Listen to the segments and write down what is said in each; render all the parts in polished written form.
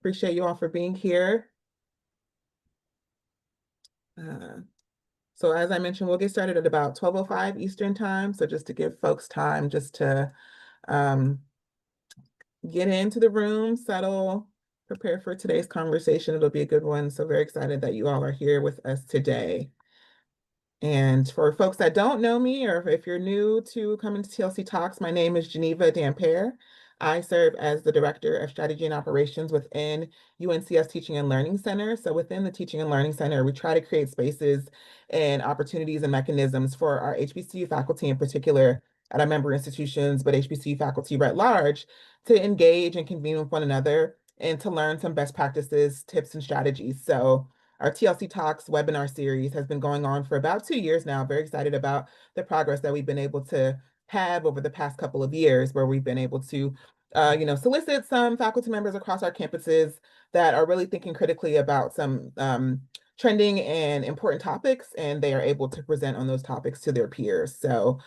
Appreciate you all for being here. Uh, so as I mentioned, we'll get started at about 12:05 Eastern time. So just to give folks time just to um, get into the room, settle, prepare for today's conversation. It'll be a good one. So very excited that you all are here with us today. And for folks that don't know me, or if you're new to coming to TLC Talks, my name is Geneva Dampere. I serve as the Director of Strategy and Operations within UNCS Teaching and Learning Center. So within the Teaching and Learning Center, we try to create spaces and opportunities and mechanisms for our HBCU faculty in particular at our member institutions, but HBCU faculty writ large, to engage and convene with one another and to learn some best practices, tips, and strategies. So our TLC Talks webinar series has been going on for about 2 years now. Very excited about the progress that we've been able to have over the past couple of years, where we've been able to, solicit some faculty members across our campuses that are really thinking critically about some trending and important topics, and they are able to present on those topics to their peers. So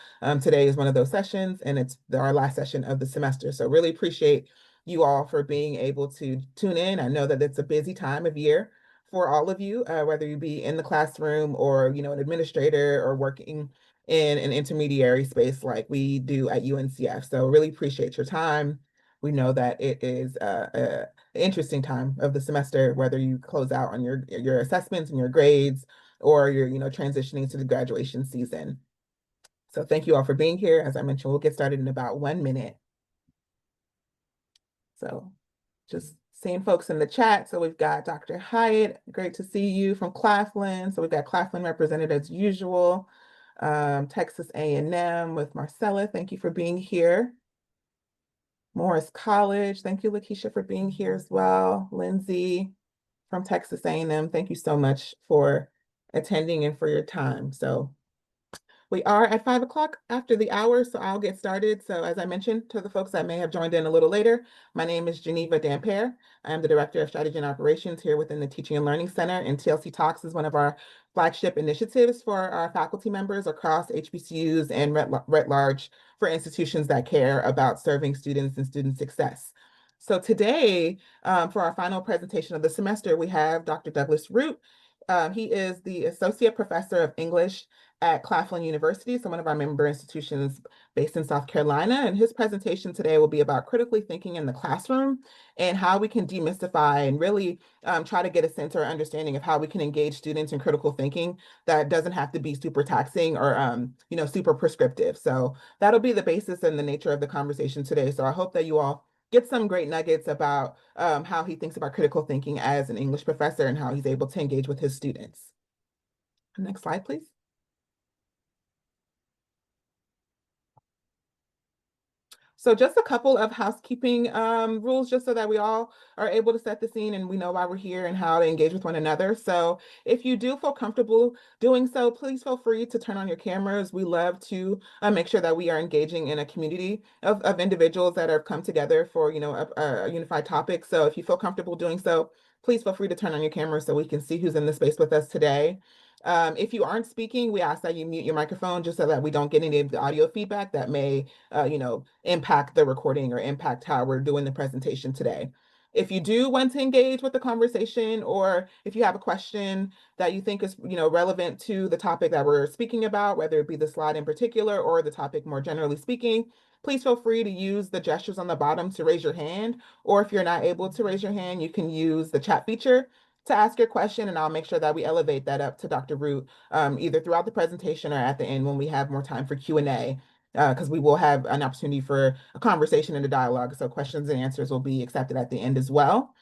today is one of those sessions, and it's our last session of the semester. So really appreciate you all for being able to tune in. I know that it's a busy time of year for all of you, whether you be in the classroom or, an administrator or working in an intermediary space like we do at UNCF. So really appreciate your time. We know that it is an interesting time of the semester, whether you close out on your assessments and your grades, or you're, transitioning to the graduation season. So thank you all for being here. As I mentioned, we'll get started in about 1 minute. So just seeing folks in the chat. So we've got Dr. Hyatt, great to see you from Claflin. So we've got Claflin represented as usual. Texas A&M with Marcella, thank you for being here. Morris College, thank you, Lakeisha, for being here as well. Lindsay from Texas A&M, thank you so much for attending and for your time. So we are at 5 o'clock after the hour, so I'll get started. So as I mentioned to the folks that may have joined in a little later, my name is Geneva Dampere. I am the Director of Strategy and Operations here within the Teaching and Learning Center, and TLC Talks is one of our flagship initiatives for our faculty members across HBCUs and writ large for institutions that care about serving students and student success. So today, for our final presentation of the semester, we have Dr. Douglas Root. He is the Associate Professor of English at Claflin University, so one of our member institutions based in South Carolina. And his presentation today will be about critically thinking in the classroom and how we can demystify and really try to get a sense or understanding of how we can engage students in critical thinking that doesn't have to be super taxing or super prescriptive. So that'll be the basis and the nature of the conversation today. So I hope that you all get some great nuggets about how he thinks about critical thinking as an English professor and how he's able to engage with his students. Next slide, please. So just a couple of housekeeping rules, just so that we all are able to set the scene and we know why we're here and how to engage with one another. So if you do feel comfortable doing so, please feel free to turn on your cameras. We love to make sure that we are engaging in a community of individuals that have come together for, a unified topic. So if you feel comfortable doing so, please feel free to turn on your camera so we can see who's in the space with us today. If you aren't speaking, we ask that you mute your microphone just so that we don't get any of the audio feedback that may, impact the recording or impact how we're doing the presentation today. If you do want to engage with the conversation, or if you have a question that you think is, relevant to the topic that we're speaking about, whether it be the slide in particular or the topic more generally speaking, please feel free to use the gestures on the bottom to raise your hand. Or if you're not able to raise your hand, you can use the chat feature to ask your question, and I'll make sure that we elevate that up to Dr. Root either throughout the presentation or at the end when we have more time for Q&A, because we will have an opportunity for a conversation and a dialogue. So questions and answers will be accepted at the end as well.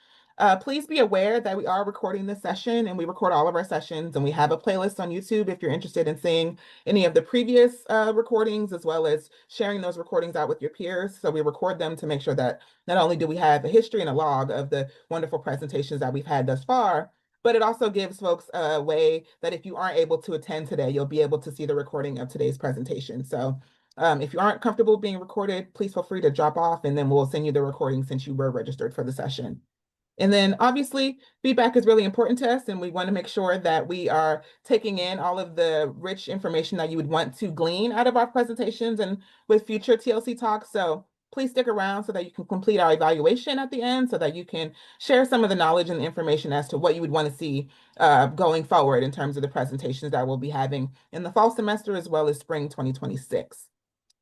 Please be aware that we are recording this session, and we record all of our sessions, and we have a playlist on YouTube if you're interested in seeing any of the previous recordings, as well as sharing those recordings out with your peers. So we record them to make sure that not only do we have a history and a log of the wonderful presentations that we've had thus far, but it also gives folks a way that if you aren't able to attend today, you'll be able to see the recording of today's presentation. So if you aren't comfortable being recorded, please feel free to drop off, and then we'll send you the recording since you were registered for the session. And then obviously feedback is really important to us, and we want to make sure that we are taking in all of the rich information that you would want to glean out of our presentations and with future TLC talks. So please stick around so that you can complete our evaluation at the end so that you can share some of the knowledge and information as to what you would want to see going forward in terms of the presentations that we'll be having in the fall semester as well as spring 2026.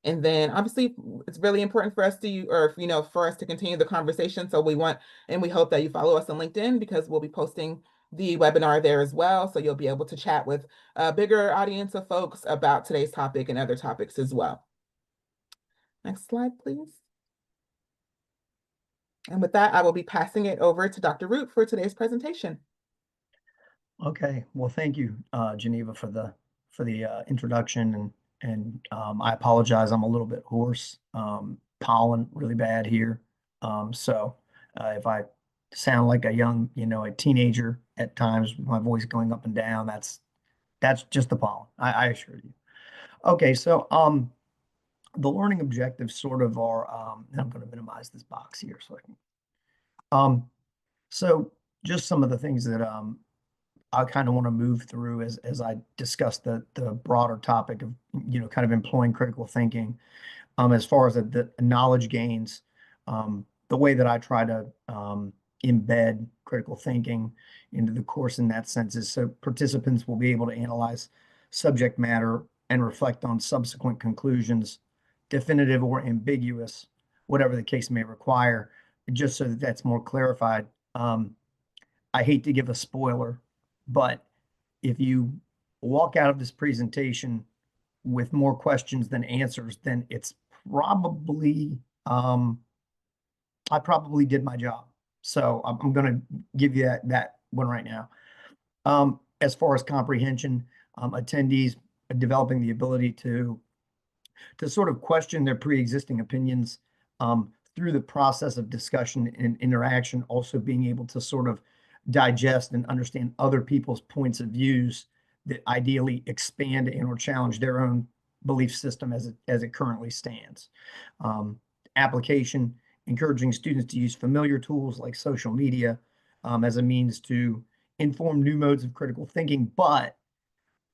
And then obviously it's really important for us to, or for us to continue the conversation. So we want and we hope that you follow us on LinkedIn because we'll be posting the webinar there as well. So you'll be able to chat with a bigger audience of folks about today's topic and other topics as well. Next slide, please. And with that, I will be passing it over to Dr. Root for today's presentation. Okay, well, thank you, Geneva, for the introduction, and I apologize, I'm a little bit hoarse. Pollen really bad here, so if I sound like a teenager at times, my voice going up and down, that's just the pollen. I assure you. Okay, so the learning objectives sort of are. And I'm going to minimize this box here so I can. So just some of the things that I kind of want to move through as I discuss the broader topic of kind of employing critical thinking, as far as the knowledge gains, the way that I try to embed critical thinking into the course in that sense is so participants will be able to analyze subject matter and reflect on subsequent conclusions, definitive or ambiguous, whatever the case may require, just so that that's more clarified. I hate to give a spoiler, but if you walk out of this presentation with more questions than answers, then it's probably, I probably did my job. So I'm going to give you that one right now. As far as comprehension, attendees developing the ability to sort of question their pre-existing opinions through the process of discussion and interaction, also being able to sort of digest and understand other people's points of views that ideally expand and or challenge their own belief system as it currently stands. Application, encouraging students to use familiar tools like social media as a means to inform new modes of critical thinking, but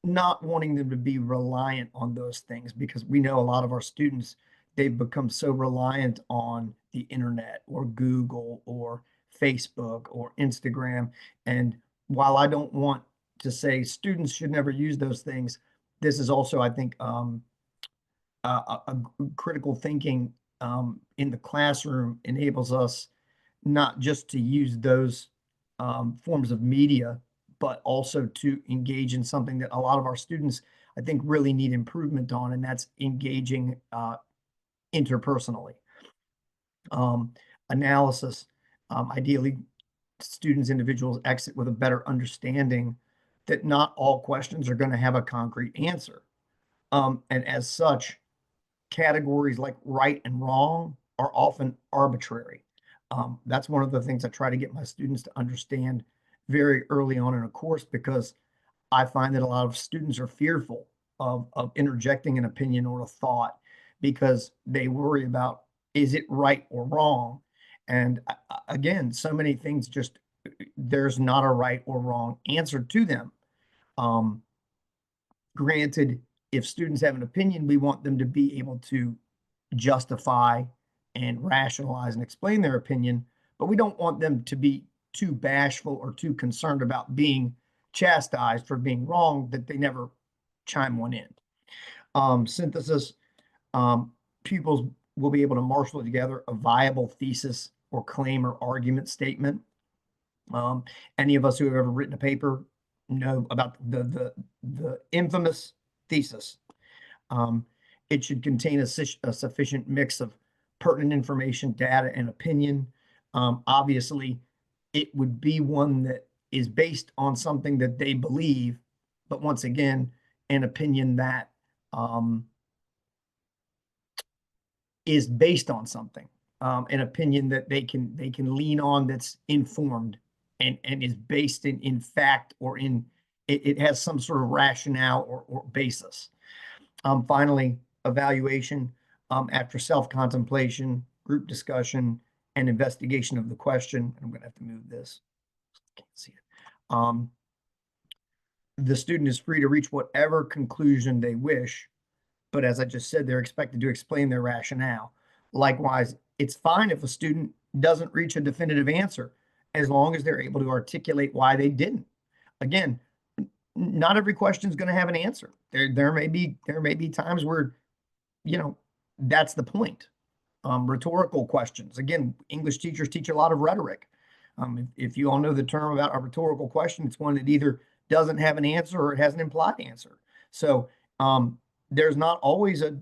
not wanting them to be reliant on those things, because we know a lot of our students, they've become so reliant on the internet or Google or Facebook or Instagram. And while I don't want to say students should never use those things, this is also, I think, a critical thinking in the classroom enables us not just to use those forms of media, but also to engage in something that a lot of our students, I think, really need improvement on, and that's engaging interpersonally. Analysis, ideally, students, individuals exit with a better understanding that not all questions are going to have a concrete answer. And as such, categories like right and wrong are often arbitrary. That's one of the things I try to get my students to understand very early on in a course, because I find that a lot of students are fearful of interjecting an opinion or a thought because they worry about, is it right or wrong? And again, so many things just, there's not a right or wrong answer to them. Granted, if students have an opinion, we want them to be able to justify and rationalize and explain their opinion, but we don't want them to be too bashful or too concerned about being chastised for being wrong that they never chime one in. Synthesis, pupils will be able to marshal together a viable thesis or claim or argument statement. Any of us who have ever written a paper know about the infamous thesis. It should contain a sufficient mix of pertinent information, data, and opinion. Obviously, it would be one that is based on something that they believe, but once again, an opinion that is based on something, an opinion that they can lean on, that's informed and is based in fact, or it has some sort of rationale or basis. Finally, evaluation after self-contemplation, group discussion, and investigation of the question. I'm going to have to move this. Can't see it. The student is free to reach whatever conclusion they wish, but as I just said, they're expected to explain their rationale. Likewise, it's fine if a student doesn't reach a definitive answer as long as they're able to articulate why they didn't. Again, not every question is going to have an answer. There may be times where, you know, that's the point. Rhetorical questions. Again, English teachers teach a lot of rhetoric. If you all know the term about a rhetorical question, it's one that either doesn't have an answer or it has an implied answer. So there's not always a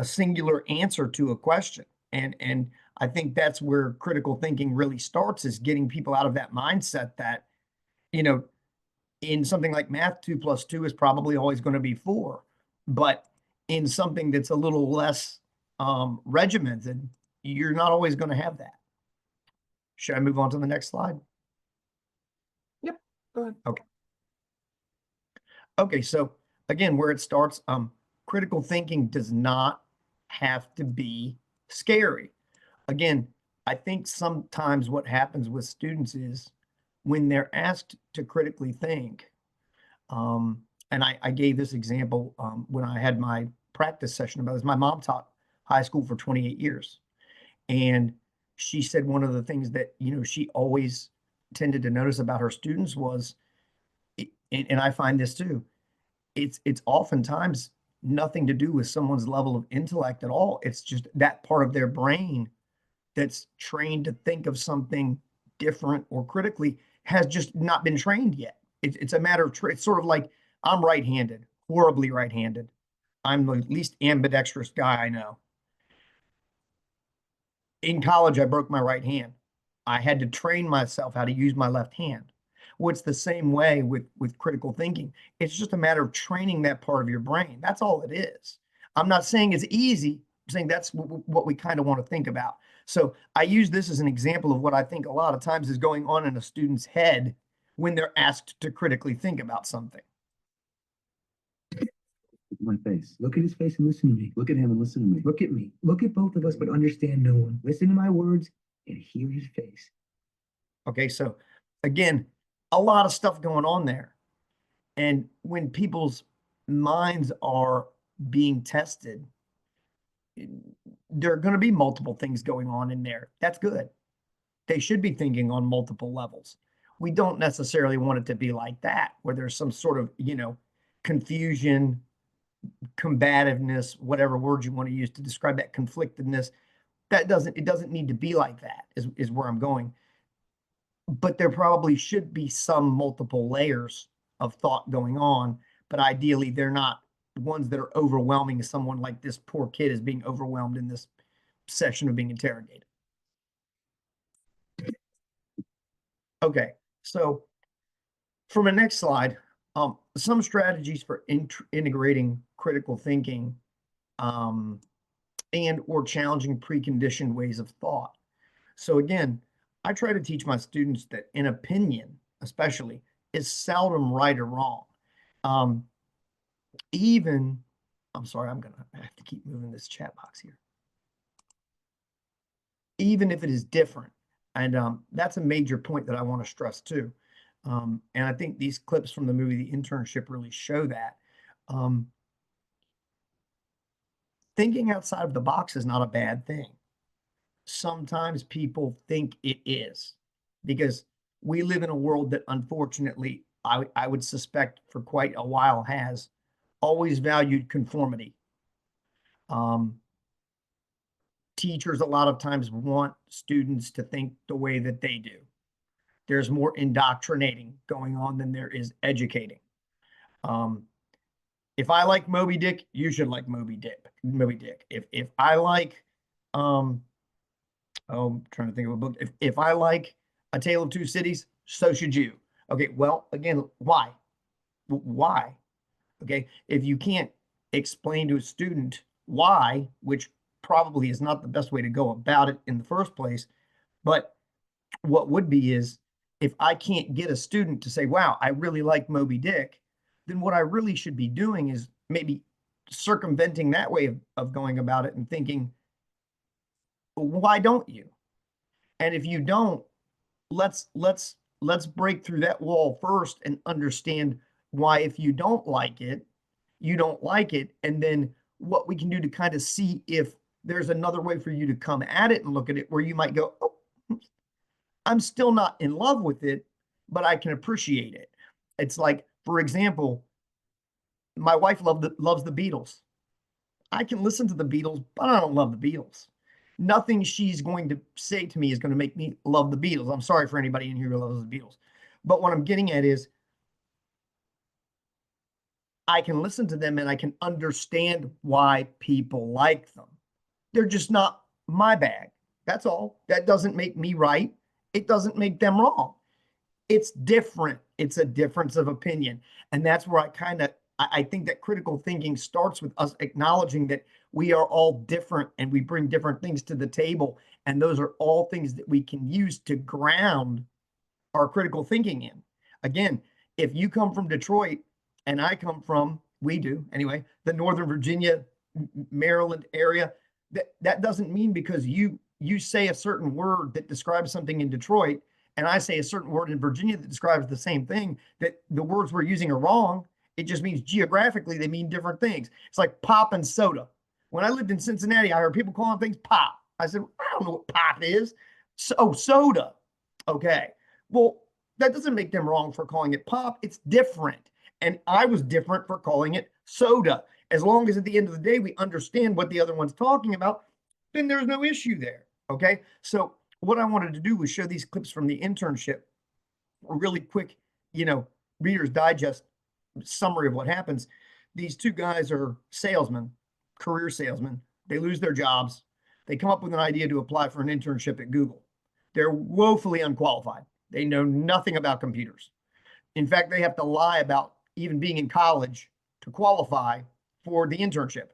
singular answer to a question. And I think that's where critical thinking really starts, is getting people out of that mindset that, you know, in something like math, 2 + 2 is probably always going to be 4. But in something that's a little less regimented, you're not always going to have that. Should I move on to the next slide? Yep, go ahead. Okay. Okay, so again, where it starts, critical thinking does not have to be scary. Again, I think sometimes what happens with students is when they're asked to critically think, and I gave this example when I had my practice session about this. My mom taught high school for 28 years. And she said one of the things that, you know, she always tended to notice about her students was, and I find this too, it's oftentimes nothing to do with someone's level of intellect at all. It's just that part of their brain that's trained to think of something different or critically has just not been trained yet. It's a matter of, it's sort of like I'm right-handed, horribly right-handed. I'm the least ambidextrous guy I know. In college, I broke my right hand. I had to train myself how to use my left hand. Well, it's the same way with critical thinking. It's just a matter of training that part of your brain. That's all it is. I'm not saying it's easy. I'm saying that's what we kind of want to think about. So I use this as an example of what I think a lot of times is going on in a student's head when they're asked to critically think about something. My face. Look at his face and listen to me. Look at him and listen to me. Look at me. Look at both of us, but understand no one. Listen to my words and hear his face. Okay, so again, a lot of stuff going on there. And when people's minds are being tested, there are going to be multiple things going on in there. That's good. They should be thinking on multiple levels. We don't necessarily want it to be like that, where there's some sort of, you know, confusion, combativeness, whatever word you want to use to describe that, conflictedness. It doesn't need to be like that, is where I'm going. But there probably should be some multiple layers of thought going on, but ideally they're not ones that are overwhelming someone like this poor kid is being overwhelmed in this session of being interrogated. Okay, so for my next slide, some strategies for integrating critical thinking and or challenging preconditioned ways of thought. So again, I try to teach my students that an opinion, especially, is seldom right or wrong. Even, I'm sorry, I have to keep moving this chat box here. Even if it is different. And that's a major point that I want to stress too. And I think these clips from the movie The Internship really show that. Thinking outside of the box is not a bad thing. Sometimes people think it is, because we live in a world that unfortunately, I would suspect for quite a while has always valued conformity. Teachers a lot of times want students to think the way that they do. There's more indoctrinating going on than there is educating. If I like Moby Dick, you should like Moby Dick. If I like, oh, I'm trying to think of a book. If I like A Tale of Two Cities, so should you. Okay, well, again, why? Why? Okay, if you can't explain to a student why, which probably is not the best way to go about it in the first place, but what would be is, if I can't get a student to say, wow, I really like Moby Dick, then what I really should be doing is maybe circumventing that way of going about it and thinking, why don't you? And if you don't, let's break through that wall first and understand why, if you don't like it, you don't like it. And then what we can do to kind of see if there's another way for you to come at it and look at it where you might go, oh, I'm still not in love with it, but I can appreciate it. It's like, for example, my wife loves the Beatles. I can listen to the Beatles, but I don't love the Beatles. Nothing she's going to say to me is going to make me love the Beatles. I'm sorry for anybody in here who loves the Beatles. But what I'm getting at is I can listen to them and I can understand why people like them. They're just not my bag. That's all. That doesn't make me right. It doesn't make them wrong. It's different. It's a difference of opinion. And that's where I think that critical thinking starts with us acknowledging that we are all different and we bring different things to the table. And those are all things that we can use to ground our critical thinking in. Again, if you come from Detroit and I come from, we do anyway, the Northern Virginia, Maryland area, that doesn't mean because you say a certain word that describes something in Detroit and I say a certain word in Virginia that describes the same thing, that the words we're using are wrong. It just means geographically they mean different things. It's like pop and soda. When I lived in Cincinnati, I heard people calling things pop. I said, I don't know what pop is. So soda. Okay. Well, that doesn't make them wrong for calling it pop. It's different. And I was different for calling it soda. As long as at the end of the day, we understand what the other one's talking about, then there's no issue there. Okay. So what I wanted to do was show these clips from the internship, a really quick, Reader's Digest summary of what happens. These two guys are salesmen, career salesmen. They lose their jobs. They come up with an idea to apply for an internship at Google. They're woefully unqualified. They know nothing about computers. In fact, they have to lie about even being in college to qualify for the internship.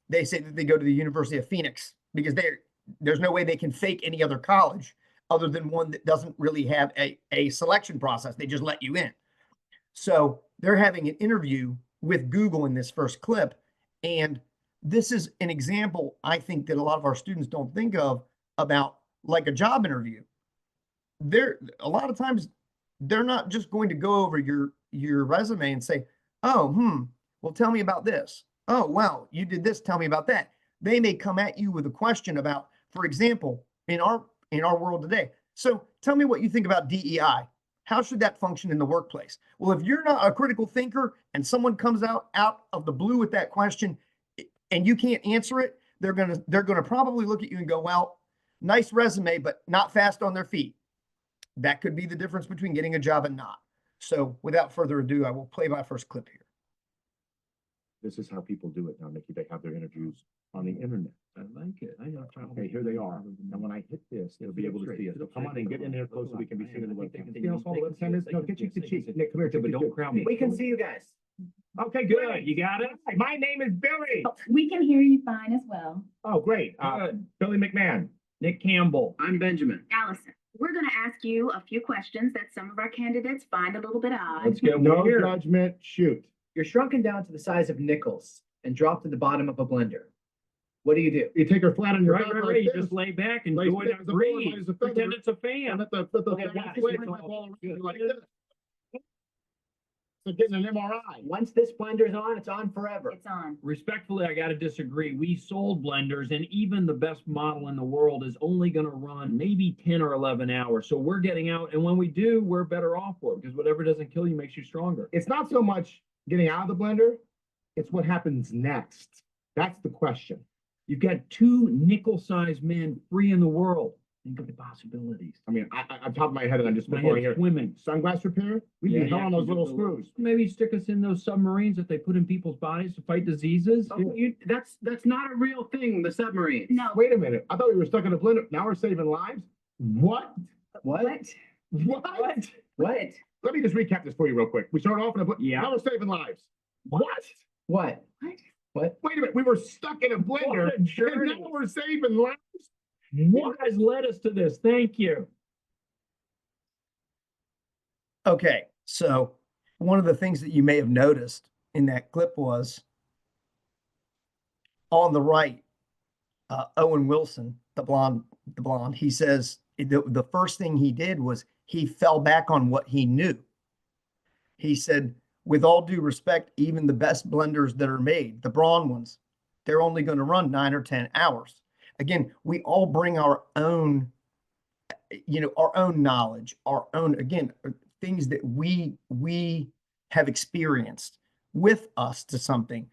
They say that they go to the University of Phoenix because there's no way they can fake any other college other than one that doesn't really have a selection process. They just let you in. So they're having an interview with Google in this first clip. And this is an example, I think, that a lot of our students don't think of about like a job interview. A lot of times they're not just going to go over your resume and say, oh, well, tell me about this. Oh, wow, you did this. Tell me about that. They may come at you with a question about, for example, in our world today. So tell me what you think about DEI. How should that function in the workplace? Well, if you're not a critical thinker and someone comes out of the blue with that question and you can't answer it, they're gonna probably look at you and go, well, nice resume, but not fast on their feet. That could be the difference between getting a job and not. So without further ado, I will play my first clip here. This is how people do it now, Nikki. They have their interviews on the internet. I like it. I know. Okay, here they are. And when I hit this, they'll be able to see it. So come on and get in there close so we can be seen in the webcam. See how small the webcam is? No, get cheek to cheek. Nick, come here. But don't crowd me. We can see you guys. Okay, good. You got it? My name is Billy. We can hear you fine as well. Oh, great. Billy McMahon. Nick Campbell. I'm Benjamin. Allison, we're going to ask you a few questions that some of our candidates find a little bit odd. Let's go. No judgment. Shoot. You're shrunken down to the size of nickels and dropped to the bottom of a blender. What do? You take her flat on your back. Right. You just lay back and enjoy that breeze. Pretend it's a fan. Let the ball like this. So getting an MRI. Once this blender's on, it's on forever. It's on. Respectfully, I got to disagree. We sold blenders, and even the best model in the world is only going to run maybe 10 or 11 hours. So we're getting out, and when we do, we're better off for it because whatever doesn't kill you makes you stronger. It's not so much getting out of the blender, it's what happens next. That's the question. You've got two nickel-sized men free in the world. Think of the possibilities. I mean, on top of my head, and I'm just My spitballing head's here. swimming. Sunglass repair? We'd be hell on those little screws. Maybe stick us in those submarines that they put in people's bodies to fight diseases. Oh, that's not a real thing, the submarine. No. Wait a minute. I thought we were stuck in a blender. Now we're saving lives? What? What? What? What? Let me just recap this for you real quick. We started off in a blender. Yeah. Now we're saving lives. What? What? What? Wait a minute. We were stuck in a blender. What a And journey. now we're saving lives? What has led us to this? Thank you. Okay, so one of the things that you may have noticed in that clip was on the right, Owen Wilson, the blonde, he says the first thing he did was he fell back on what he knew. He said, with all due respect, even the best blenders that are made, the Braun ones, they're only going to run 9 or 10 hours. Again, we all bring our own, our own knowledge, our own, again, things that we have experienced with us to something.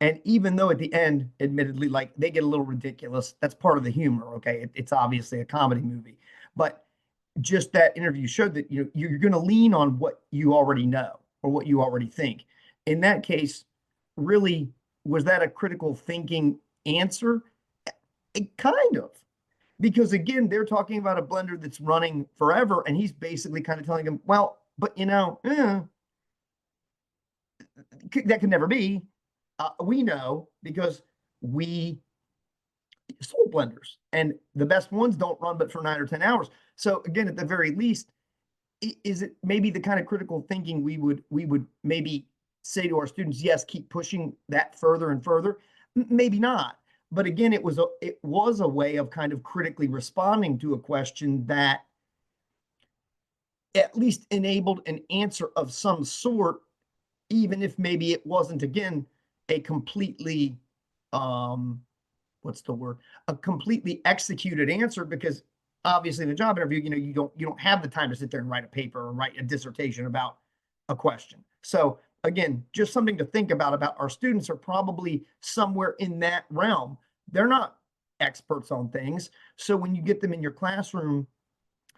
And even though at the end, admittedly, like they get a little ridiculous, that's part of the humor. Okay. It's obviously a comedy movie, but just that interview showed that, you're going to lean on what you already know or what you already think. In that case, really, was that a critical thinking answer? It kind of, because again, they're talking about a blender that's running forever, and he's basically kind of telling them, well, but that could never be. We know because we sold blenders, and the best ones don't run but for 9 or 10 hours. So again, at the very least, is it maybe the kind of critical thinking we would maybe say to our students, yes, keep pushing that further and further? Maybe not. But again, it was a way of kind of critically responding to a question that at least enabled an answer of some sort, even if maybe it wasn't, again, a completely, what's the word? A completely executed answer, because obviously in a job interview, you don't have the time to sit there and write a paper or write a dissertation about a question. So again, just something to think about our students are probably somewhere in that realm. They're not experts on things. So when you get them in your classroom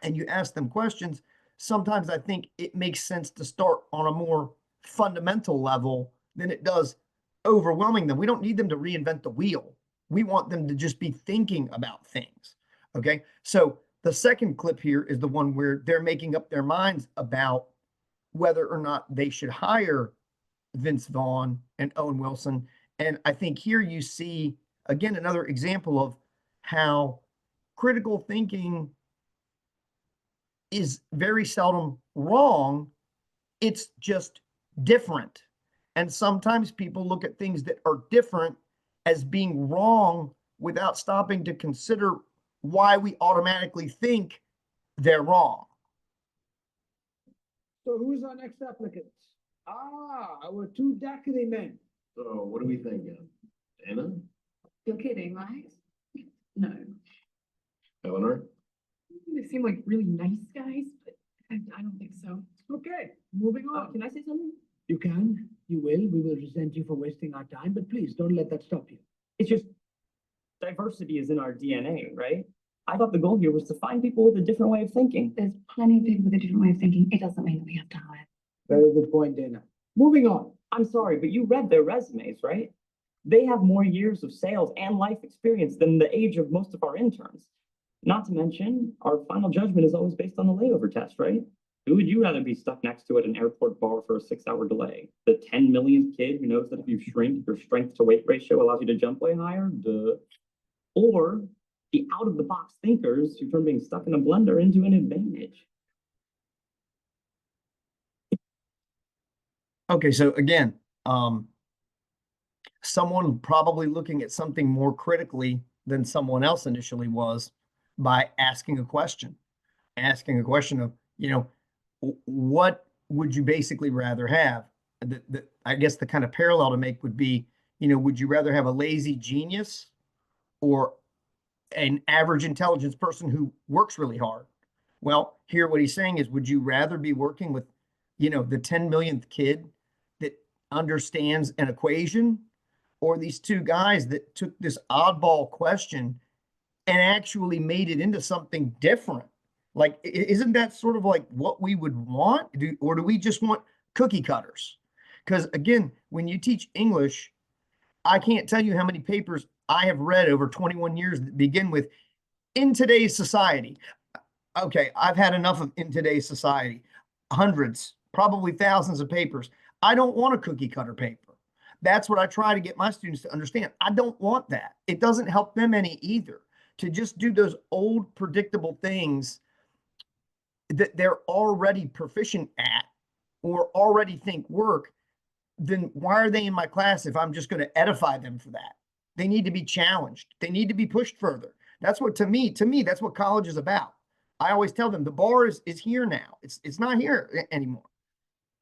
and you ask them questions, sometimes I think it makes sense to start on a more fundamental level than it does overwhelming them. We don't need them to reinvent the wheel. We want them to just be thinking about things. Okay. So the second clip here is the one where they're making up their minds about whether or not they should hire Vince Vaughn and Owen Wilson. And I think here you see, again, another example of how critical thinking is very seldom wrong. It's just different. And sometimes people look at things that are different as being wrong without stopping to consider why we automatically think they're wrong. So who's our next applicant? Our two daiquiri men. So what do we think? Anna? You're kidding, right? No. Eleanor? They seem like really nice guys, but I don't think so. Okay, moving on. Can I say something? You can, you will. We will resent you for wasting our time, but please don't let that stop you. It's just diversity is in our DNA, right? I thought the goal here was to find people with a different way of thinking. There's plenty of people with a different way of thinking. It doesn't mean that we have to hire. Very good point, Dana. Moving on. I'm sorry, but you read their resumes, right? They have more years of sales and life experience than the age of most of our interns. Not to mention, our final judgment is always based on the layover test, right? Who would you rather be stuck next to at an airport bar for a 6-hour delay? The 10 millionth kid who knows that if you shrink, your strength to weight ratio allows you to jump way higher? Duh. Or the out-of-the-box thinkers who turn being stuck in a blender into an advantage? Okay, so again, someone probably looking at something more critically than someone else initially was by asking a question of, what would you basically rather have? I guess the kind of parallel to make would be, would you rather have a lazy genius or an average intelligence person who works really hard? Well, here what he's saying is, would you rather be working with, the 10 millionth kid that understands an equation, or these two guys that took this oddball question and actually made it into something different? Like, isn't that sort of like what we would want? Or do we just want cookie cutters? Because again, when you teach English, I can't tell you how many papers I have read over 21 years that begin with, in today's society. Okay, I've had enough of in today's society. Hundreds, probably thousands of papers. I don't want a cookie cutter paper. That's what I try to get my students to understand. I don't want that. It doesn't help them any either. To just do those old predictable things that they're already proficient at or already think work, then why are they in my class if I'm just going to edify them for that? They need to be challenged. They need to be pushed further. That's what, to me, that's what college is about. I always tell them the bar is here now. It's not here anymore.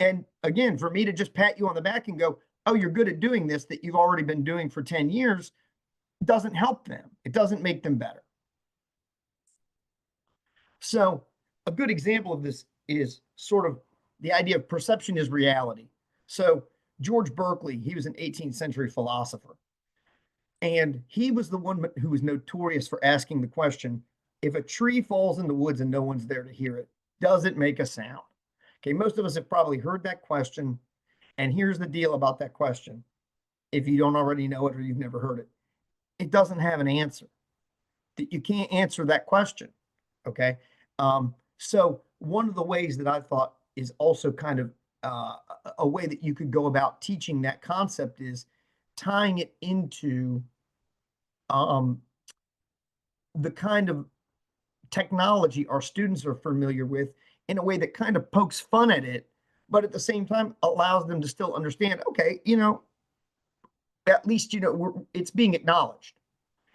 And again, for me to just pat you on the back and go, oh, you're good at doing this that you've already been doing for 10 years doesn't help them. It doesn't make them better. So a good example of this is sort of the idea of perception is reality. So George Berkeley, he was an 18th century philosopher. And he was the one who was notorious for asking the question, if a tree falls in the woods and no one's there to hear it, does it make a sound? Okay, most of us have probably heard that question. And here's the deal about that question. If you don't already know it or you've never heard it, it doesn't have an answer. You can't answer that question. Okay. So one of the ways that I thought is also kind of a way that you could go about teaching that concept is tying it into the kind of technology our students are familiar with in a way that kind of pokes fun at it, but at the same time allows them to still understand, okay, at least, it's being acknowledged.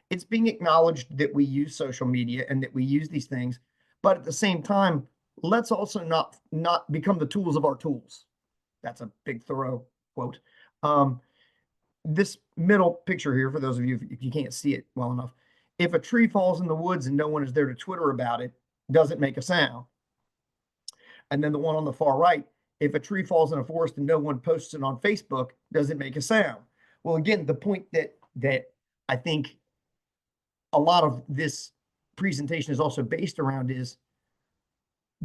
It's being acknowledged that we use social media and that we use these things, but at the same time, let's also not become the tools of our tools. That's a big Thoreau quote. This middle picture here, for those of you, if you can't see it well enough, if a tree falls in the woods and no one is there to Twitter about it, does it make a sound? And then the one on the far right, if a tree falls in a forest and no one posts it on Facebook, does it make a sound? Well, again, the point that I think a lot of this presentation is also based around is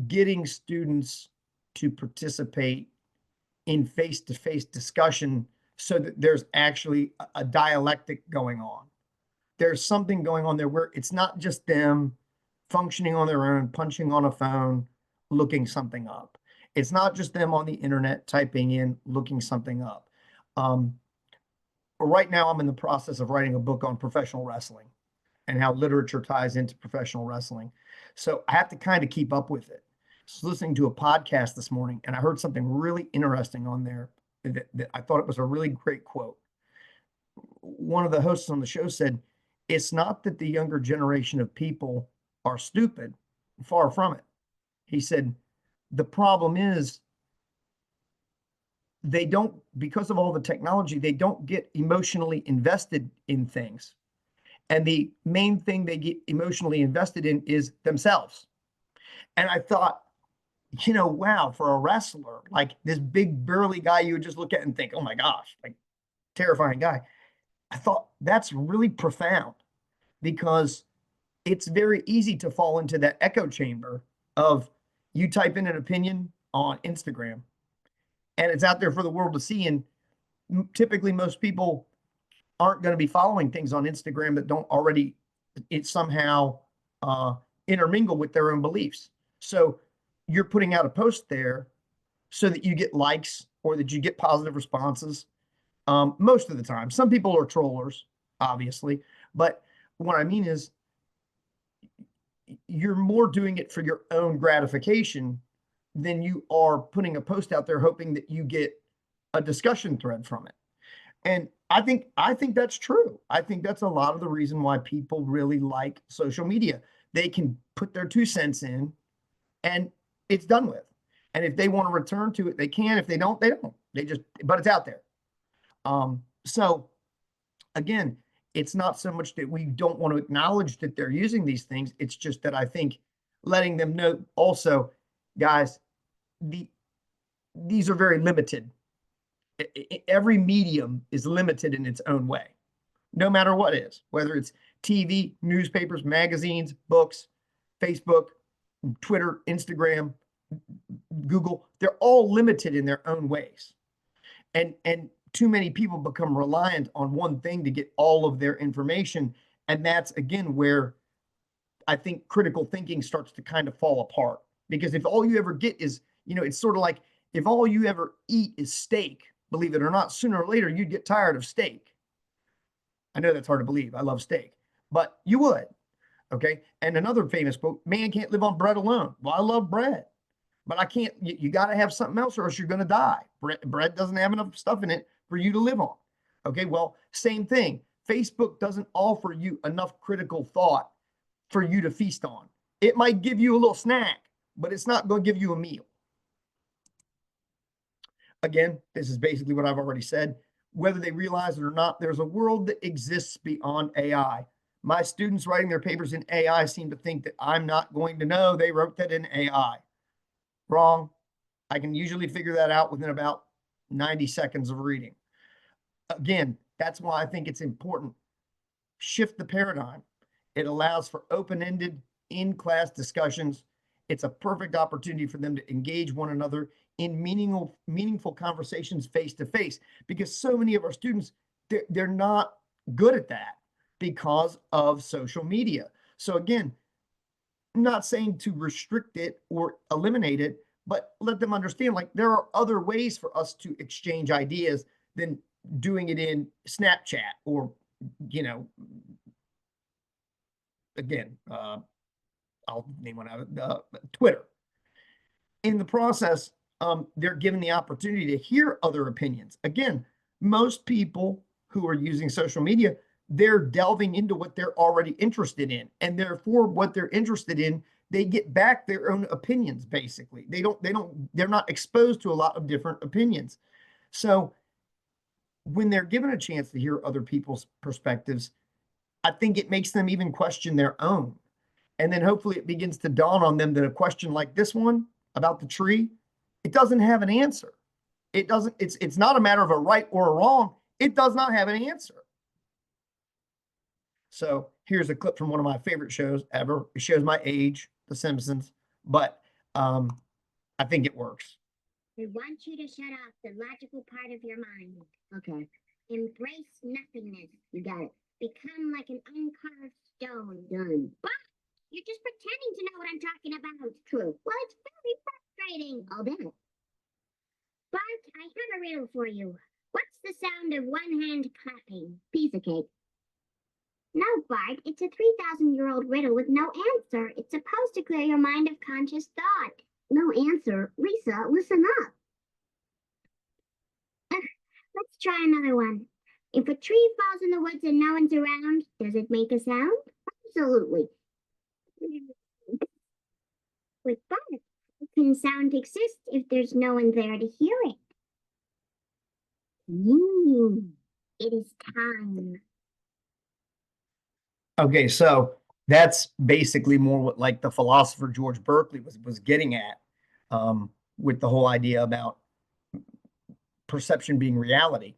getting students to participate in face-to-face discussion so that there's actually a dialectic going on. There's something going on there where it's not just them functioning on their own, punching on a phone, looking something up. It's not just them on the internet typing in, looking something up. Right now, I'm in the process of writing a book on professional wrestling and how literature ties into professional wrestling. So I have to kind of keep up with it. I was listening to a podcast this morning and I heard something really interesting on there that I thought it was a really great quote. One of the hosts on the show said, it's not that the younger generation of people are stupid, far from it. He said, the problem is they don't, because of all the technology, they don't get emotionally invested in things. And the main thing they get emotionally invested in is themselves. And I thought, wow, for a wrestler, like this big burly guy, you would just look at and think, oh my gosh, like terrifying guy. I thought that's really profound because it's very easy to fall into that echo chamber of you type in an opinion on Instagram and it's out there for the world to see. And typically most people aren't going to be following things on Instagram that don't already somehow intermingle with their own beliefs. So you're putting out a post there so that you get likes or that you get positive responses. Most of the time, some people are trollers, obviously, but what I mean is you're more doing it for your own gratification than you are putting a post out there hoping that you get a discussion thread from it. And I think that's true. I think that's a lot of the reason why people really like social media. They can put their 2 cents in and it's done with. And if they want to return to it, they can. If they don't, they don't. But it's out there. So again, it's not so much that we don't want to acknowledge that they're using these things. It's just that I think letting them know also, guys, these are very limited. Every medium is limited in its own way, no matter what it is, whether it's TV, newspapers, magazines, books, Facebook, Twitter, Instagram, Google, they're all limited in their own ways. And too many people become reliant on one thing to get all of their information. And that's, again, where I think critical thinking starts to kind of fall apart. Because if all you ever get is, it's sort of like if all you ever eat is steak, believe it or not, sooner or later, you'd get tired of steak. I know that's hard to believe. I love steak, but you would. Okay. And another famous quote, man can't live on bread alone. Well, I love bread, but I can't, you got to have something else or else you're going to die. Bread doesn't have enough stuff in it for you to live on. Okay. Well, same thing. Facebook doesn't offer you enough critical thought for you to feast on. It might give you a little snack, but it's not going to give you a meal. Again, this is basically what I've already said. whether they realize it or not, there's a world that exists beyond AI. My students writing their papers in AI seem to think that I'm not going to know they wrote that in AI. Wrong. I can usually figure that out within about 90 seconds of reading. Again, that's why I think it's important. Shift the paradigm. It allows for open-ended in-class discussions. It's a perfect opportunity for them to engage one another in meaningful conversations face to face, because so many of our students, they're not good at that because of social media. So again, I'm not saying to restrict it or eliminate it, but let them understand, like, there are other ways for us to exchange ideas than doing it in Snapchat or, you know, again, I'll name one out, Twitter. In the process, they're given the opportunity to hear other opinions. Again, most people who are using social media, they're delving into what they're already interested in, and therefore what they're interested in, they get back their own opinions. Basically, they're not exposed to a lot of different opinions. So when they're given a chance to hear other people's perspectives, I think it makes them even question their own. And then hopefully it begins to dawn on them that a question like this one about the tree, it doesn't have an answer. It doesn't, it's not a matter of a right or a wrong. It does not have an answer. So here's a clip from one of my favorite shows ever. It shows my age, The Simpsons, but I think it works. I want you to shut off the logical part of your mind. Okay. Embrace nothingness. You got it. Become like an uncarved stone. Done. But you're just pretending to know what I'm talking about. True. Well, it's very frustrating. I'll bet. Bart, I have a riddle for you. What's the sound of one hand clapping? Piece of cake. No, Bart, it's a 3,000-year-old riddle with no answer. It's supposed to clear your mind of conscious thought. No answer? Lisa, listen up. Let's try another one. If a tree falls in the woods and no one's around, does it make a sound? Absolutely. With Bart, can sound exist if there's no one there to hear it? It is time. Okay, so that's basically more what, like, the philosopher George Berkeley was getting at, with the whole idea about perception being reality.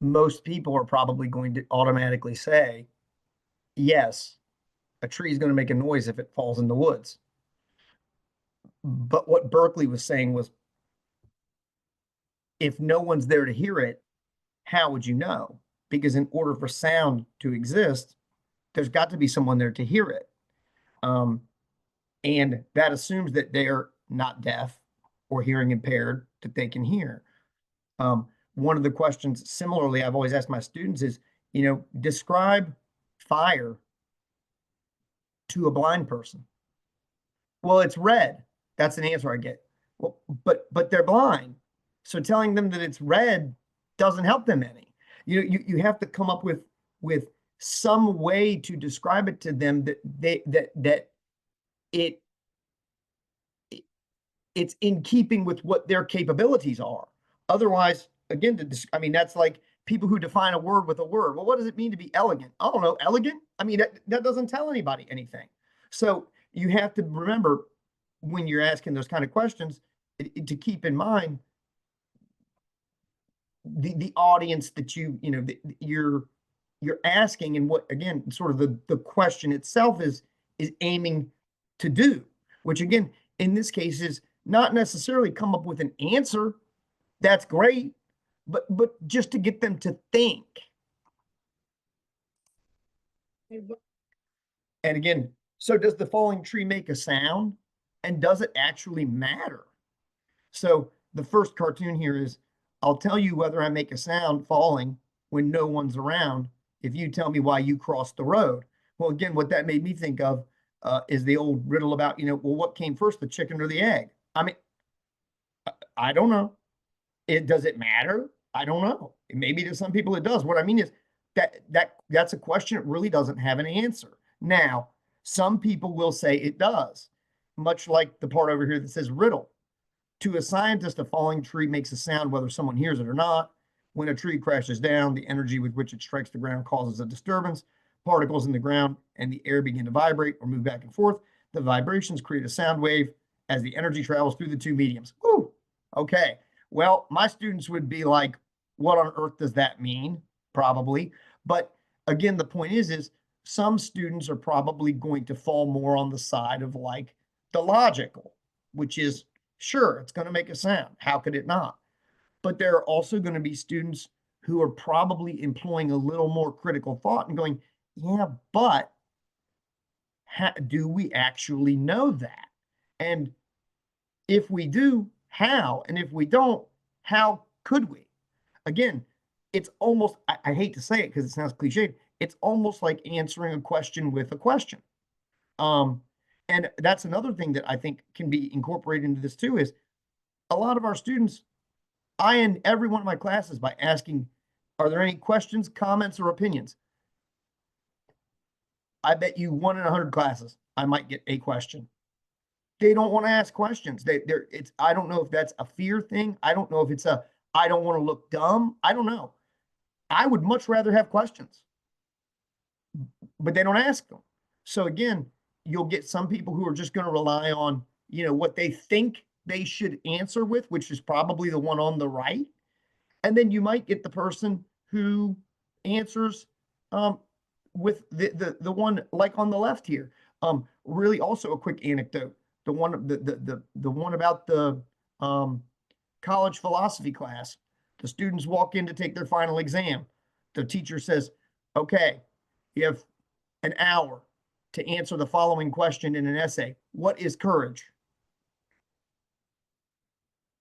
Most people are probably going to automatically say, yes, a tree is going to make a noise if it falls in the woods. But what Berkeley was saying was, if no one's there to hear it, how would you know? Because in order for sound to exist, there's got to be someone there to hear it. And that assumes that they're not deaf or hearing impaired, that they can hear. One of the questions, similarly, I've always asked my students is, describe fire to a blind person. Well, it's red. That's an answer I get. Well, but they're blind. So telling them that it's red doesn't help them any. You have to come up with some way to describe it to them that it's in keeping with what their capabilities are. Otherwise, again, that's like people who define a word with a word. Well, what does it mean to be elegant? I don't know. Elegant? I mean, that doesn't tell anybody anything. So you have to remember, when you're asking those kind of questions, to keep in mind the audience that you're asking, and what, again, sort of the question itself is aiming to do, which again, in this case, is not necessarily come up with an answer. That's great, but just to get them to think. And again, so does the falling tree make a sound? And does it actually matter? So the first cartoon here is, I'll tell you whether I make a sound falling when no one's around if you tell me why you crossed the road. Well, again, what that made me think of is the old riddle about, well, what came first, the chicken or the egg? I mean, I don't know. Does it matter? I don't know. Maybe to some people it does. What I mean is that's a question that really doesn't have an answer. Now, some people will say it does, much like the part over here that says riddle. To a scientist, a falling tree makes a sound whether someone hears it or not. When a tree crashes down, the energy with which it strikes the ground causes a disturbance. Particles in the ground and the air begin to vibrate or move back and forth. The vibrations create a sound wave as the energy travels through the two mediums. Ooh, okay. Well, my students would be like, what on earth does that mean? Probably. But again, the point is some students are probably going to fall more on the side of like the logical, which is sure, it's going to make a sound. How could it not? But there are also going to be students who are probably employing a little more critical thought and going, yeah, but do we actually know that? And if we do, how? And if we don't, how could we? Again, it's almost, I hate to say it because it sounds cliched, it's almost like answering a question with a question. And that's another thing that I think can be incorporated into this too, is a lot of our students, I end every one of my classes by asking, are there any questions, comments, or opinions? I bet you 1 in 100 classes, I might get a question. They don't want to ask questions. I don't know if that's a fear thing. I don't know if it's I don't want to look dumb. I don't know. I would much rather have questions, but they don't ask them. So again, you'll get some people who are just going to rely on, what they think they should answer with, which is probably the one on the right. And then you might get the person who answers with the one like on the left here. Really also a quick anecdote. The one about the college philosophy class. The students walk in to take their final exam. The teacher says, okay, you have an hour to answer the following question in an essay. What is courage?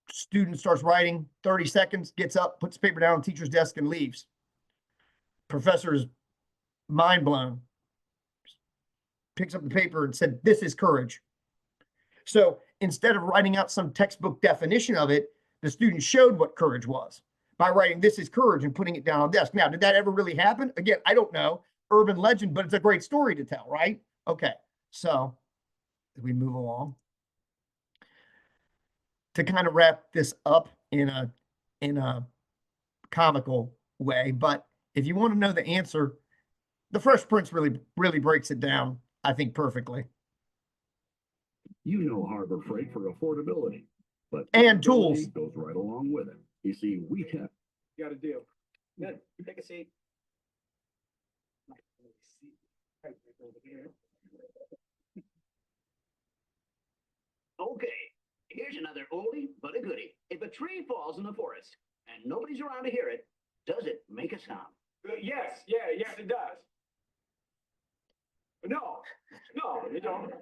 Student starts writing, 30 seconds, gets up, puts the paper down on the teacher's desk and leaves. Professor is mind blown. Picks up the paper and said, this is courage. So instead of writing out some textbook definition of it, the student showed what courage was by writing, this is courage, and putting it down on the desk. Now, did that ever really happen? Again, I don't know. Urban legend, but it's a great story to tell, right? Okay, so as we move along, to kind of wrap this up in a comical way, but if you want to know the answer, the Fresh Prince really breaks it down, I think, perfectly. You know Harbor Freight for affordability, but and tools goes right along with it. You see, we have got a deal. Good. Take a seat. Okay, here's another oldie but a goodie. If a tree falls in the forest and nobody's around to hear it, does it make a sound? Yes, yes, it does. No, you don't.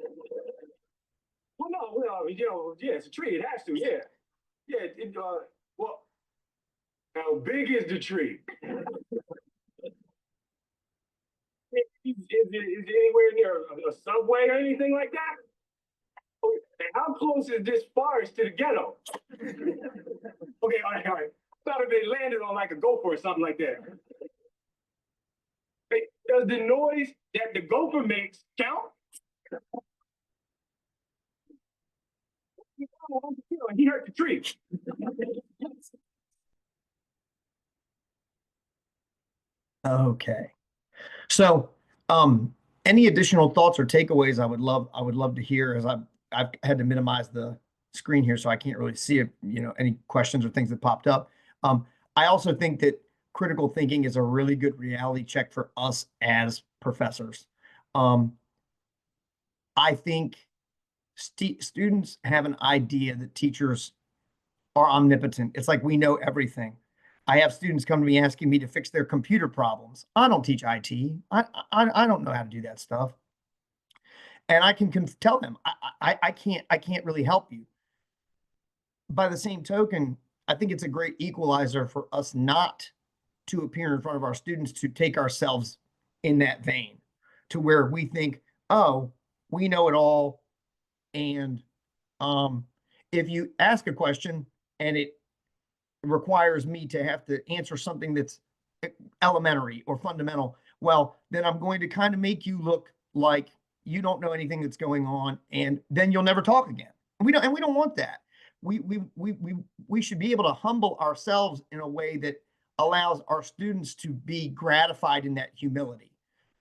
Well, no, yeah, it's a tree. It has to, yeah. Well, how big is the tree? Is it anywhere near a subway or anything like that? Okay, and how close is this forest to the ghetto? Okay, all right. Thought if they landed on like a gopher or something like that. Hey, does the noise that the gopher makes count? He hurt the tree. Okay. So, any additional thoughts or takeaways I would love to hear, as I've had to minimize the screen here, so I can't really see it, any questions or things that popped up. I also think that critical thinking is a really good reality check for us as professors. I think students have an idea that teachers are omnipotent. It's like we know everything. I have students come to me asking me to fix their computer problems. I don't teach IT. I don't know how to do that stuff. And I can tell them I can't really help you. By the same token, I think it's a great equalizer for us not to appear in front of our students to take ourselves in that vein, to where we think, oh, we know it all. And if you ask a question and it requires me to have to answer something that's elementary or fundamental, well, then I'm going to kind of make you look like you don't know anything that's going on, and then you'll never talk again. We don't want that. we should be able to humble ourselves in a way that allows our students to be gratified in that humility.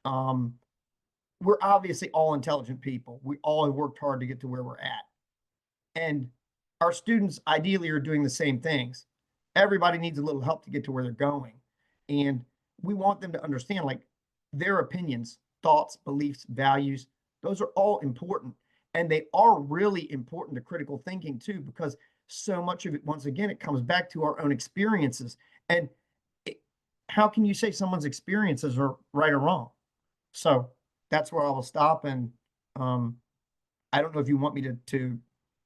We're obviously all intelligent people. We all have worked hard to get to where we're at. And our students ideally are doing the same things. Everybody needs a little help to get to where they're going. And we want them to understand like their opinions, thoughts, beliefs, values, those are all important. And they are really important to critical thinking too, because so much of it, once again, it comes back to our own experiences. And how can you say someone's experiences are right or wrong? So that's where I will stop. And I don't know if you want me to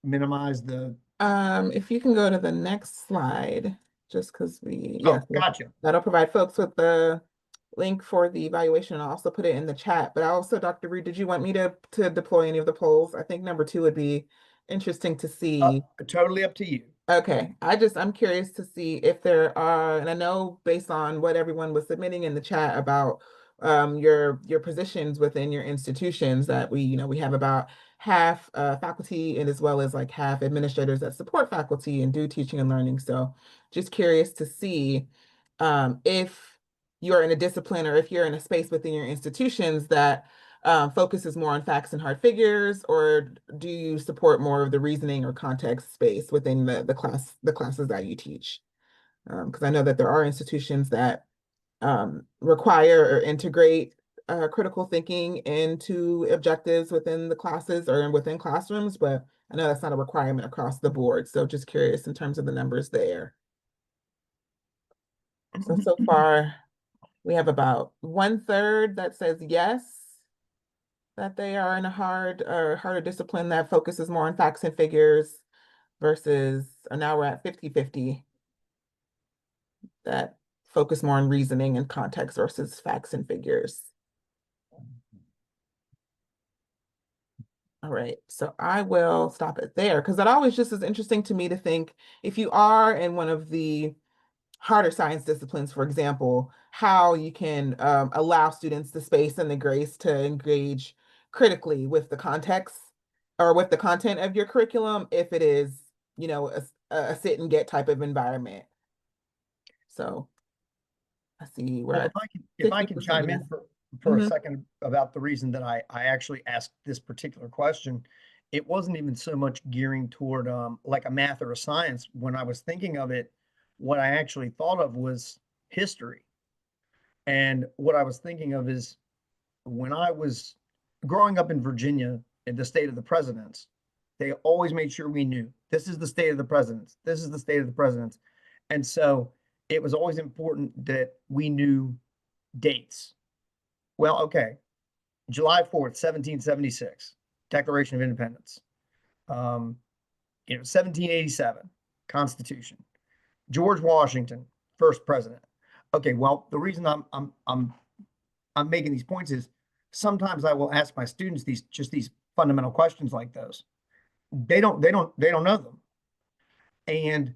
minimize the. If you can go to the next slide, just because Oh, gotcha. That'll provide folks with the link for the evaluation. I'll also put it in the chat. But also, Dr. Reed, did you want me to deploy any of the polls? I think number 2 would be interesting to see. Totally up to you. Okay, I'm curious to see if there are, and I know based on what everyone was submitting in the chat about your positions within your institutions that we have about half faculty and as well as like half administrators that support faculty and do teaching and learning. So just curious to see if you're in a discipline or if you're in a space within your institutions that focuses more on facts and hard figures, or do you support more of the reasoning or context space within the classes that you teach? Because I know that there are institutions that require or integrate critical thinking into objectives within the classes or within classrooms, but I know that's not a requirement across the board. So just curious in terms of the numbers there. So far, we have about 1/3 that says yes, that they are in a harder discipline that focuses more on facts and figures versus, now we're at 50-50 that focus more on reasoning and context versus facts and figures. All right, so I will stop it there because that always just is interesting to me to think if you are in one of the harder science disciplines, for example, how you can allow students the space and the grace to engage critically with the context or with the content of your curriculum if it is, a sit and get type of environment. So I see where Well, if I can chime in for a second about the reason that I actually asked this particular question, it wasn't even so much gearing toward like a math or a science. When I was thinking of it, what I actually thought of was history. And what I was thinking of is when I was growing up in Virginia, in the state of the presidents, they always made sure we knew this is the state of the presidents. This is the state of the presidents. And so it was always important that we knew dates. Well, okay. July 4th, 1776, Declaration of Independence. 1787, Constitution. George Washington, first president. Okay, well, the reason I'm making these points is sometimes I will ask my students these fundamental questions like those. They don't know them. And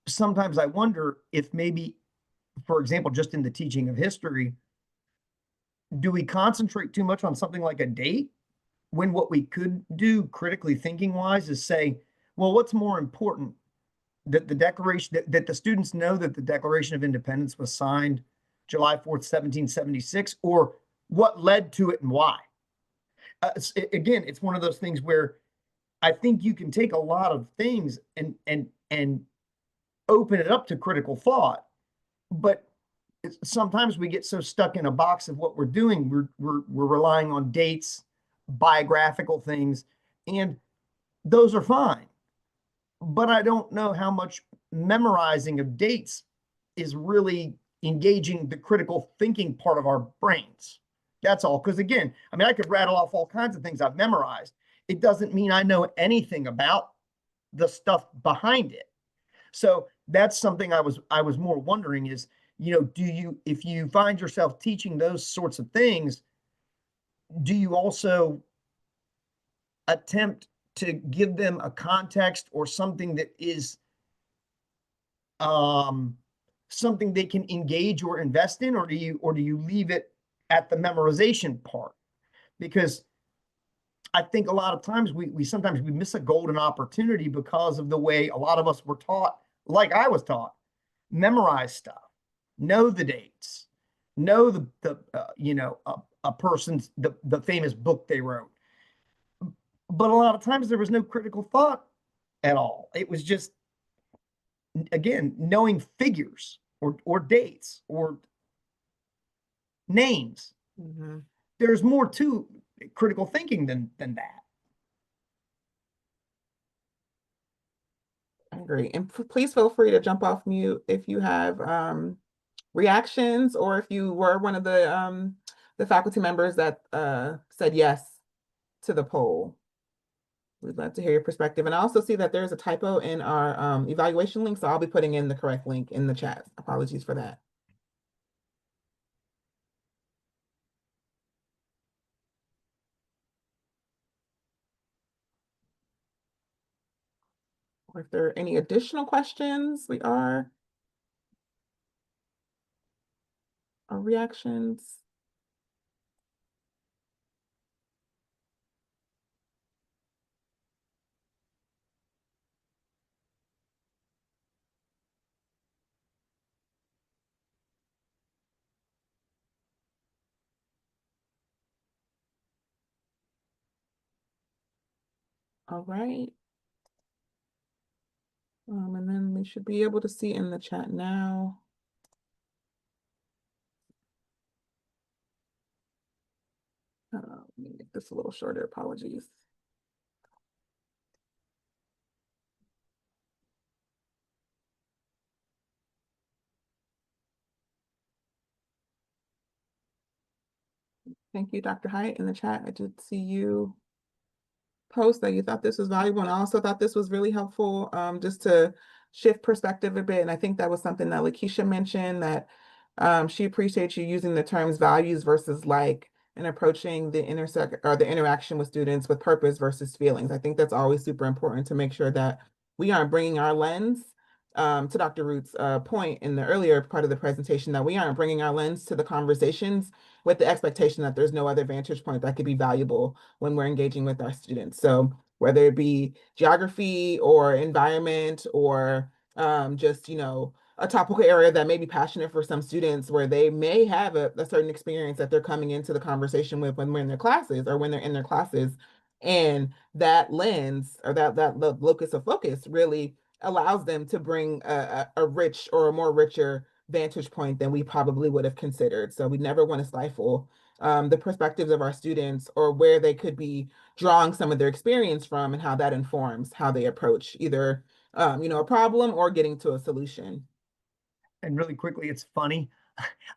sometimes I wonder if maybe, for example, just in the teaching of history, do we concentrate too much on something like a date when what we could do critically thinking wise is say, well, what's more important? That the declaration that the students know that the Declaration of Independence was signed July 4th, 1776, or what led to it and why? Again, it's one of those things where I think you can take a lot of things and open it up to critical thought, but sometimes we get so stuck in a box of what we're doing. We're relying on dates, biographical things, and those are fine. But I don't know how much memorizing of dates is really engaging the critical thinking part of our brains. That's all. Because again, I mean, I could rattle off all kinds of things I've memorized. It doesn't mean I know anything about the stuff behind it. So that's something I was more wondering is, if you find yourself teaching those sorts of things, do you also attempt to give them a context or something that is something they can engage or invest in, or do you leave it at the memorization part? Because I think a lot of times we sometimes we miss a golden opportunity because of the way a lot of us were taught, like I was taught, memorize stuff, know the dates, know a person's the famous book they wrote. But a lot of times there was no critical thought at all. It was just, again, knowing figures or dates or names. Mm-hmm. There's more to critical thinking than that. I agree. And please feel free to jump off mute if you have reactions, or if you were one of the faculty members that said yes to the poll. We'd love to hear your perspective. And I also see that there's a typo in our evaluation link, so I'll be putting in the correct link in the chat. Apologies for that. Or if there are any additional questions, or reactions. All right. And then we should be able to see in the chat now. Let me make this a little shorter, apologies. Thank you, Dr. Hyatt, in the chat. I did see you post that you thought this was valuable, and I also thought this was really helpful, just to shift perspective a bit. And I think that was something that Lakeisha mentioned, that she appreciates you using the terms values versus like, and approaching the interaction with students with purpose versus feelings. I think that's always super important to make sure that we aren't bringing our lens, to Dr. Root's point in the earlier part of the presentation, that we aren't bringing our lens to the conversations with the expectation that there's no other vantage point that could be valuable when we're engaging with our students. So whether it be geography or environment, or just, a topical area that may be passionate for some students, where they may have a certain experience that they're coming into the conversation with when we're in their classes, or when they're in their classes. And that lens, or that locus of focus, really allows them to bring a rich, or a more richer vantage point than we probably would have considered. So we never want to stifle the perspectives of our students, or where they could be drawing some of their experience from, and how that informs how they approach either a problem or getting to a solution. And really quickly, it's funny.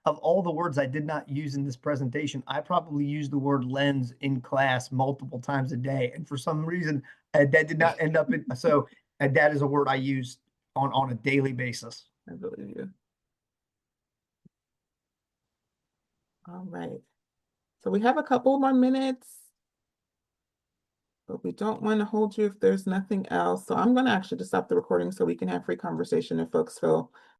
Of all the words I did not use in this presentation, I probably used the word lens in class multiple times a day. And for some reason, that did not end up in, so that is a word I use on a daily basis. I believe you. All right. So we have a couple more minutes, but we don't want to hold you if there's nothing else. So I'm going to actually just stop the recording so we can have free conversation if folks feel